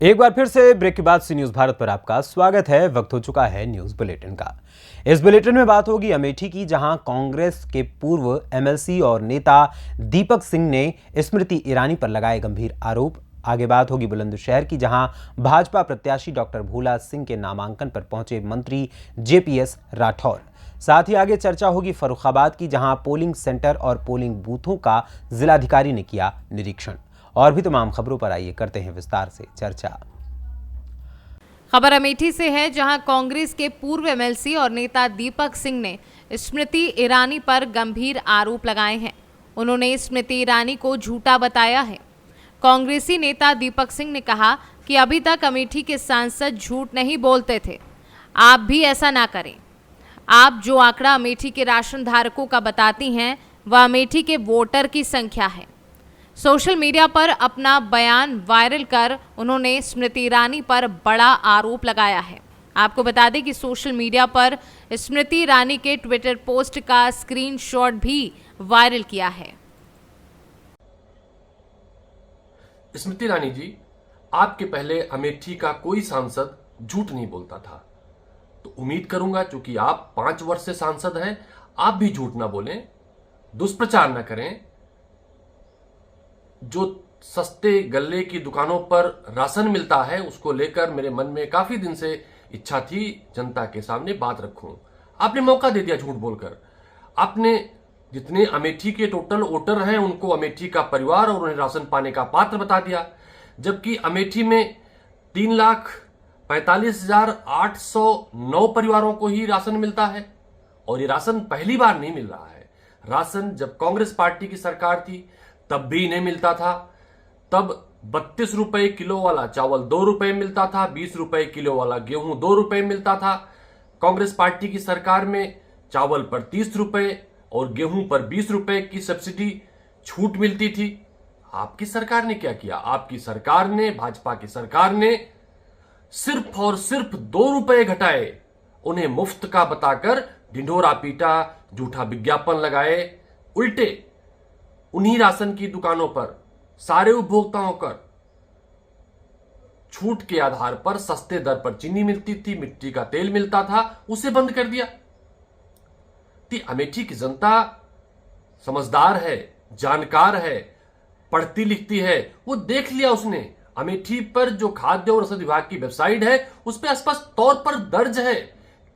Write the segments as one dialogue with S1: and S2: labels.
S1: एक बार फिर से ब्रेक के बाद सी न्यूज भारत पर आपका स्वागत है। वक्त हो चुका है न्यूज बुलेटिन का। इस बुलेटिन में बात होगी अमेठी की, जहां कांग्रेस के पूर्व एमएलसी और नेता दीपक सिंह ने स्मृति ईरानी पर लगाए गंभीर आरोप। आगे बात होगी बुलंदशहर की, जहां भाजपा प्रत्याशी डॉक्टर भोला सिंह के नामांकन पर पहुंचे मंत्री जेपीएस राठौर। साथ ही आगे चर्चा होगी फर्रुखाबाद की, जहां पोलिंग सेंटर और पोलिंग बूथों का जिलाधिकारी ने किया निरीक्षण। और भी तमाम खबरों पर आइए करते हैं विस्तार से चर्चा।
S2: खबर अमेठी से है, जहां कांग्रेस के पूर्व एमएलसी और नेता दीपक सिंह ने स्मृति ईरानी पर गंभीर आरोप लगाए हैं। उन्होंने स्मृति ईरानी को झूठा बताया है। कांग्रेसी नेता दीपक सिंह ने कहा कि अभी तक अमेठी के सांसद झूठ नहीं बोलते थे, आप भी ऐसा ना करें। आप जो आंकड़ा अमेठी के राशन धारकों का बताती हैं, वह अमेठी के वोटर की संख्या है। सोशल मीडिया पर अपना बयान वायरल कर उन्होंने स्मृति ईरानी पर बड़ा आरोप लगाया है। आपको बता दें कि सोशल मीडिया पर स्मृति ईरानी के ट्विटर पोस्ट का स्क्रीनशॉट भी वायरल किया है।
S3: स्मृति ईरानी जी, आपके पहले अमेठी का कोई सांसद झूठ नहीं बोलता था, तो उम्मीद करूंगा क्योंकि आप 5 वर्ष से सांसद हैं, आप भी झूठ ना बोलें, दुष्प्रचार ना करें। जो सस्ते गल्ले की दुकानों पर राशन मिलता है, उसको लेकर मेरे मन में काफी दिन से इच्छा थी जनता के सामने बात रखूं। आपने मौका दे दिया झूठ बोलकर। आपने जितने अमेठी के टोटल वोटर हैं उनको अमेठी का परिवार और उन्हें राशन पाने का पात्र बता दिया, जबकि अमेठी में 3,45,809 परिवारों को ही राशन मिलता है। और ये राशन पहली बार नहीं मिल रहा है। राशन जब कांग्रेस पार्टी की सरकार थी तब भी नहीं मिलता था। तब 32 रुपए किलो वाला चावल 2 रुपए मिलता था, 20 रुपए किलो वाला गेहूं 2 रुपए मिलता था। कांग्रेस पार्टी की सरकार में चावल पर 30 रुपए और गेहूं पर 20 रुपए की सब्सिडी छूट मिलती थी। आपकी सरकार ने क्या किया? आपकी सरकार ने, भाजपा की सरकार ने सिर्फ और सिर्फ 2 रुपए घटाए, उन्हें मुफ्त का बताकर ढिंढोरा पीटा, झूठा विज्ञापन लगाए। उल्टे उन्हीं राशन की दुकानों पर सारे उपभोक्ताओं पर छूट के आधार पर सस्ते दर पर चीनी मिलती थी, मिट्टी का तेल मिलता था, उसे बंद कर दिया। अमेठी की जनता समझदार है, जानकार है, पढ़ती लिखती है। वो देख लिया उसने। अमेठी पर जो खाद्य और रसद विभाग की वेबसाइट है, उस पर स्पष्ट तौर पर दर्ज है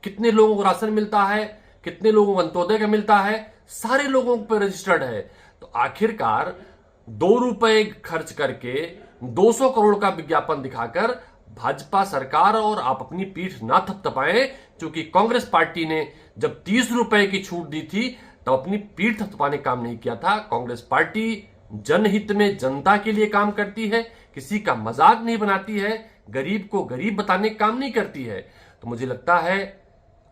S3: कितने लोगों को राशन मिलता है, कितने लोगों को अंत्योदय का मिलता है, सारे लोगों पर रजिस्टर्ड है। तो आखिरकार 2 रुपए खर्च करके 200 करोड़ का विज्ञापन दिखाकर भाजपा सरकार और आप अपनी पीठ ना थपथपाएं, क्योंकि कांग्रेस पार्टी ने जब 30 रुपए की छूट दी थी तब अपनी पीठ थपथपाने काम नहीं किया था। कांग्रेस पार्टी जनहित में जनता के लिए काम करती है, किसी का मजाक नहीं बनाती है, गरीब को गरीब बताने का काम नहीं करती है। तो मुझे लगता है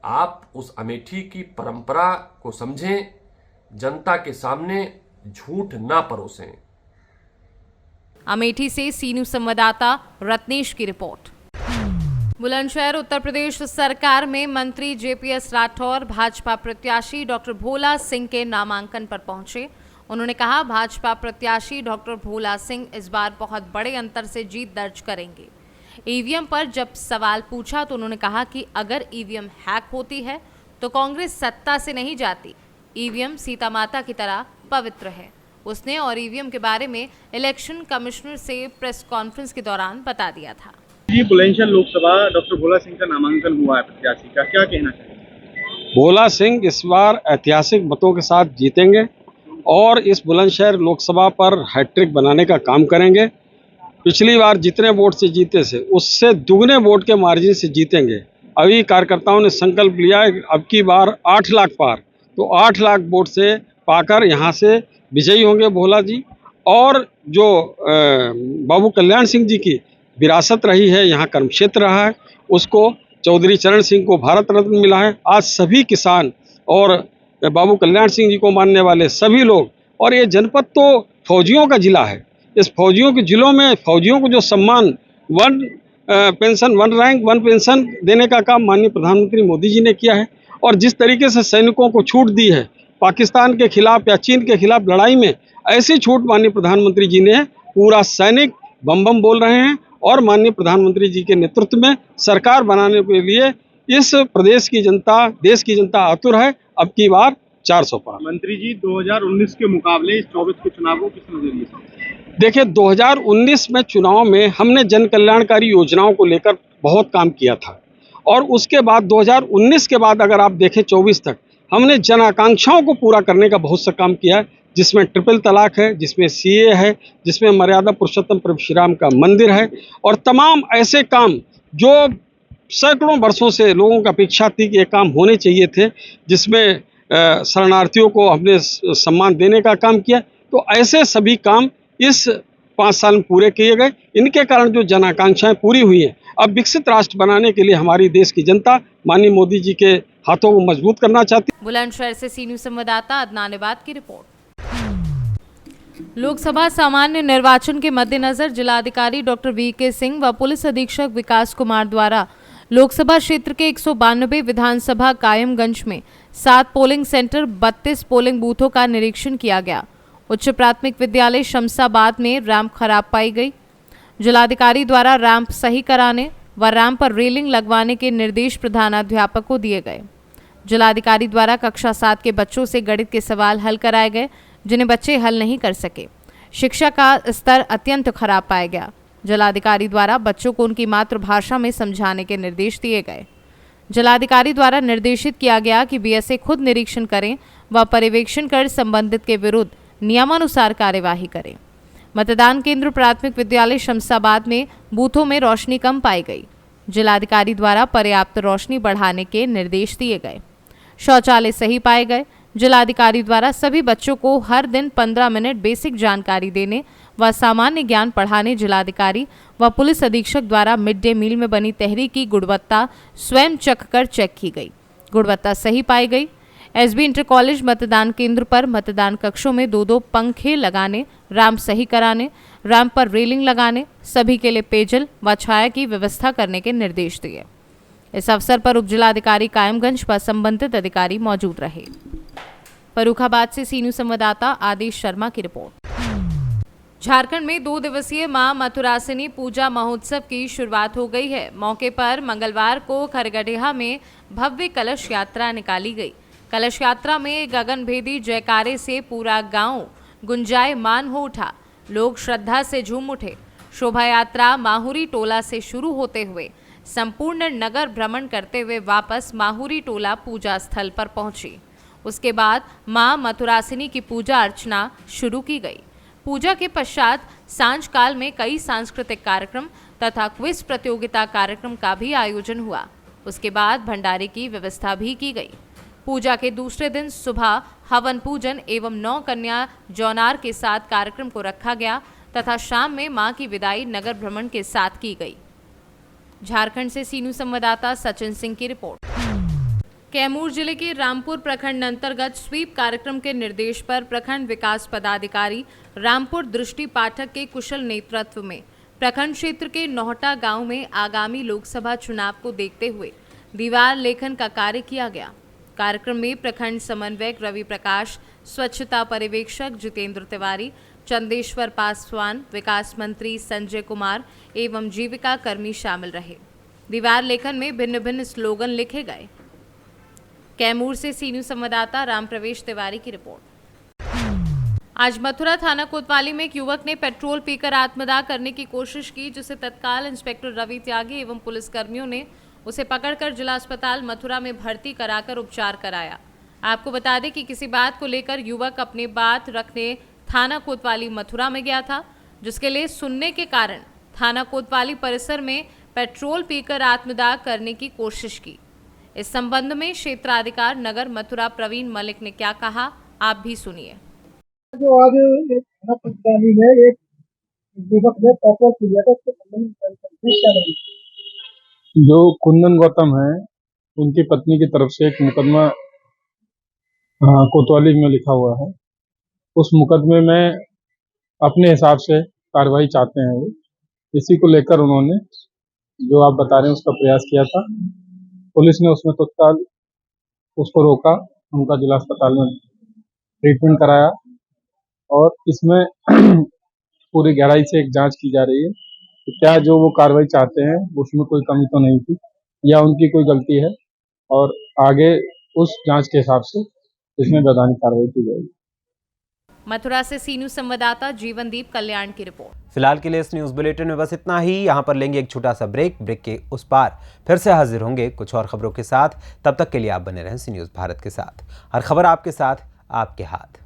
S3: आप उस अमेठी की परंपरा को समझें, जनता के सामने झूठ ना परोसें।
S2: अमेठी से सी न्यूज संवाददाता रत्नेश की रिपोर्ट। बुलंदशहर उत्तर प्रदेश सरकार में मंत्री जेपीएस राठौर भाजपा प्रत्याशी डॉक्टर भोला सिंह के नामांकन पर पहुंचे। उन्होंने कहा भाजपा प्रत्याशी डॉक्टर भोला सिंह इस बार बहुत बड़े अंतर से जीत दर्ज करेंगे। ईवीएम पर जब सवाल पूछा तो उन्होंने कहा कि अगर ईवीएम हैक होती है तो कांग्रेस सत्ता से नहीं जाती। ईवीएम सीता माता की तरह पवित्र है। उसने और ईवीएम के बारे में इलेक्शन कमिश्नर से प्रेस कॉन्फ्रेंस के दौरान बता दिया था।
S4: जी, बुलंदशहर लोकसभा डॉक्टर भोला सिंह का नामांकन हुआ है प्रत्याशी का, क्या कहना चाहिए?
S5: भोला सिंह इस बार ऐतिहासिक मतों के साथ जीतेंगे और इस बुलंदशहर लोकसभा पर हैट्रिक बनाने का काम करेंगे। पिछली बार जितने वोट से जीते थे उससे दुगने वोट के मार्जिन से जीतेंगे। अभी कार्यकर्ताओं ने संकल्प लिया है अब की बार 8 लाख पार, तो 8 लाख वोट से पाकर यहाँ से विजयी होंगे भोला जी। और जो बाबू कल्याण सिंह जी की विरासत रही है, यहाँ कर्म क्षेत्र रहा है, उसको चौधरी चरण सिंह को भारत रत्न मिला है। आज सभी किसान और बाबू कल्याण सिंह जी को मानने वाले सभी लोग, और ये जनपद तो फौजियों का जिला है, इस फौजियों के जिलों में फौजियों को जो सम्मान 1 पेंशन 1 रैंक 1 पेंशन देने का काम माननीय प्रधानमंत्री मोदी जी ने किया है। और जिस तरीके से सैनिकों को छूट दी है पाकिस्तान के खिलाफ या चीन के खिलाफ लड़ाई में, ऐसी छूट माननीय प्रधानमंत्री जी ने। पूरा सैनिक बम बम बोल रहे हैं और माननीय प्रधानमंत्री जी के नेतृत्व में सरकार बनाने के लिए इस प्रदेश की जनता, देश की जनता आतुर है। अब की बार 400 पार।
S4: मंत्री जी 2019 के मुकाबले इस 24 के चुनाव को किस नजरिए से?
S5: देखिए, 2019 में चुनाव में हमने जन कल्याणकारी योजनाओं को लेकर बहुत काम किया था और उसके बाद 2019 के बाद अगर आप देखें 24 तक हमने जन आकांक्षाओं को पूरा करने का बहुत सा काम किया है, जिसमें ट्रिपल तलाक है, जिसमें सीए है, जिसमें मर्यादा पुरुषोत्तम प्रभु श्री राम का मंदिर है और तमाम ऐसे काम जो सैकड़ों वर्षों से लोगों की अपेक्षा थी कि ये काम होने चाहिए थे, जिसमें शरणार्थियों को हमने सम्मान देने का काम किया। तो ऐसे सभी काम इस 5 साल में पूरे किए गए। इनके कारण जो जन आकांक्षाएं पूरी हुई हैं, अब विकसित राष्ट्र बनाने के लिए हमारी देश की जनता माननीय मोदी जी के हाथों को मजबूत करना चाहती है।
S2: बुलंदशहर से सी न्यूज संवाददाता अदनान इबाद की रिपोर्ट। लोकसभा सामान्य निर्वाचन के मद्देनजर जिलाधिकारी डॉक्टर वीके सिंह व पुलिस अधीक्षक विकास कुमार द्वारा लोकसभा क्षेत्र के 192 विधानसभा कायमगंज में 7 पोलिंग सेंटर 32 पोलिंग बूथों का निरीक्षण किया गया। उच्च प्राथमिक विद्यालय शमशाबाद में रैंप खराब पाई गई। जिलाधिकारी द्वारा रैंप सही कराने व रैंप पर रेलिंग लगवाने के निर्देश प्रधानाध्यापक को दिए गए। जिलाधिकारी द्वारा कक्षा 7 के बच्चों से गणित के सवाल हल कराए गए, जिन्हें बच्चे हल नहीं कर सके। शिक्षा का स्तर अत्यंत खराब पाया गया। जिलाधिकारी द्वारा बच्चों को उनकी मातृभाषा में समझाने के निर्देश दिए गए। जिलाधिकारी द्वारा निर्देशित किया गया कि बीएसए खुद निरीक्षण करें व पर्यवेक्षण कर संबंधित के विरुद्ध नियमानुसार कार्यवाही करें। मतदान केंद्र प्राथमिक विद्यालय शमशाबाद में बूथों में रोशनी कम पाई गई। जिलाधिकारी द्वारा पर्याप्त रोशनी बढ़ाने के निर्देश दिए गए। शौचालय सही पाए गए। जिलाधिकारी द्वारा सभी बच्चों को हर दिन 15 मिनट बेसिक जानकारी देने व सामान्य ज्ञान पढ़ाने जिलाधिकारी व पुलिस अधीक्षक द्वारा मिड डे मील में बनी तहरी की गुणवत्ता स्वयं चख कर चेक की गई। गुणवत्ता सही पाई गई। एसबी इंटर कॉलेज मतदान केंद्र पर मतदान कक्षों में 2-2 पंखे लगाने, रैंप सही कराने, रैंप पर रेलिंग लगाने, सभी के लिए पेयजल व छाया की व्यवस्था करने के निर्देश दिए। इस अवसर पर उप जिलाधिकारी कायमगंज व संबंधित अधिकारी मौजूद रहे। फर्रुखाबाद से सी न्यूज संवाददाता आदेश शर्मा की रिपोर्ट। झारखंड में 2 दिवसीय मां मथुरासिनी पूजा महोत्सव की शुरुआत हो गई है। मौके पर मंगलवार को खरगढ़िया में भव्य कलश यात्रा निकाली गई। कलश यात्रा में गगनभेदी जयकारे से पूरा गांव गुंजायमान हो उठा। लोग श्रद्धा से झूम उठे। शोभा यात्रा माहुरी टोला से शुरू होते हुए संपूर्ण नगर भ्रमण करते हुए वापस माहुरी टोला पूजा स्थल पर पहुंची। उसके बाद मां मथुरासिनी की पूजा अर्चना शुरू की गई। पूजा के पश्चात सांझ काल में कई सांस्कृतिक कार्यक्रम तथा क्विज प्रतियोगिता कार्यक्रम का भी आयोजन हुआ। उसके बाद भंडारे की व्यवस्था भी की गई। पूजा के दूसरे दिन सुबह हवन पूजन एवं 9 कन्या जौनार के साथ कार्यक्रम को रखा गया तथा शाम में मां की विदाई नगर भ्रमण के साथ की गई। झारखंड से सी न्यूज संवाददाता सचिन सिंह की रिपोर्ट। कैमूर जिले के रामपुर प्रखंड अंतर्गत स्वीप कार्यक्रम के निर्देश पर प्रखंड विकास पदाधिकारी रामपुर दृष्टि पाठक के कुशल नेतृत्व में प्रखंड क्षेत्र के नौहटा गांव में आगामी लोकसभा चुनाव को देखते हुए दीवार लेखन का कार्य किया गया। कार्यक्रम में प्रखंड समन्वयक रवि प्रकाश, स्वच्छता पर्यवेक्षक जितेंद्र तिवारी, चंदेश्वर पासवान, विकास मंत्री संजय कुमार एवं जीविका कर्मी शामिल रहे। दीवार लेखन में भिन्न भिन्न स्लोगन लिखे गए। कैमूर से सी न्यूज संवाददाता राम प्रवेश तिवारी की रिपोर्ट। आज मथुरा थाना कोतवाली में एक युवक ने पेट्रोल पीकर आत्मदाह करने की कोशिश की, जिसे तत्काल इंस्पेक्टर रवि त्यागी एवं पुलिसकर्मियों ने उसे पकड़कर जिला अस्पताल मथुरा में भर्ती कराकर उपचार कराया। आपको बता दें कि किसी बात को लेकर युवक अपनी बात रखने थाना कोतवाली मथुरा में गया था, जिसके लिए सुनने के कारण थाना कोतवाली परिसर में पेट्रोल पीकर आत्मदाह करने की कोशिश की। इस संबंध में क्षेत्राधिकार नगर मथुरा प्रवीण मलिक ने क्या कहा, आप भी सुनिए।
S6: जो आज थाना कोतवाली में एक युवक ने पेट्रोल पी लिया था, उसके संबंध में
S7: जो कुंदन गौतम है, उनकी पत्नी की तरफ से एक मुकदमा कोतवाली में लिखा हुआ है। उस मुकदमे में अपने हिसाब से कार्रवाई चाहते हैं वो, इसी को लेकर उन्होंने जो आप बता रहे हैं उसका प्रयास किया था। पुलिस ने उसमें तत्काल उसको रोका, उनका जिला अस्पताल में ट्रीटमेंट कराया और इसमें पूरी गहराई से एक जांच की जा रही है कि क्या जो वो कार्रवाई चाहते हैं उसमें कोई कमी तो नहीं थी या उनकी कोई गलती है, और आगे उस जांच के हिसाब से इसमें वैधानिक कार्रवाई की जाएगी।
S2: मथुरा से सी न्यूज संवाददाता जीवनदीप कल्याण की रिपोर्ट।
S1: फिलहाल के लिए इस न्यूज बुलेटिन में बस इतना ही। यहाँ पर लेंगे एक छोटा सा ब्रेक के उस पार फिर से हाजिर होंगे कुछ और खबरों के साथ। तब तक के लिए आप बने रहें सी न्यूज भारत के साथ। हर खबर आपके साथ, आपके हाथ।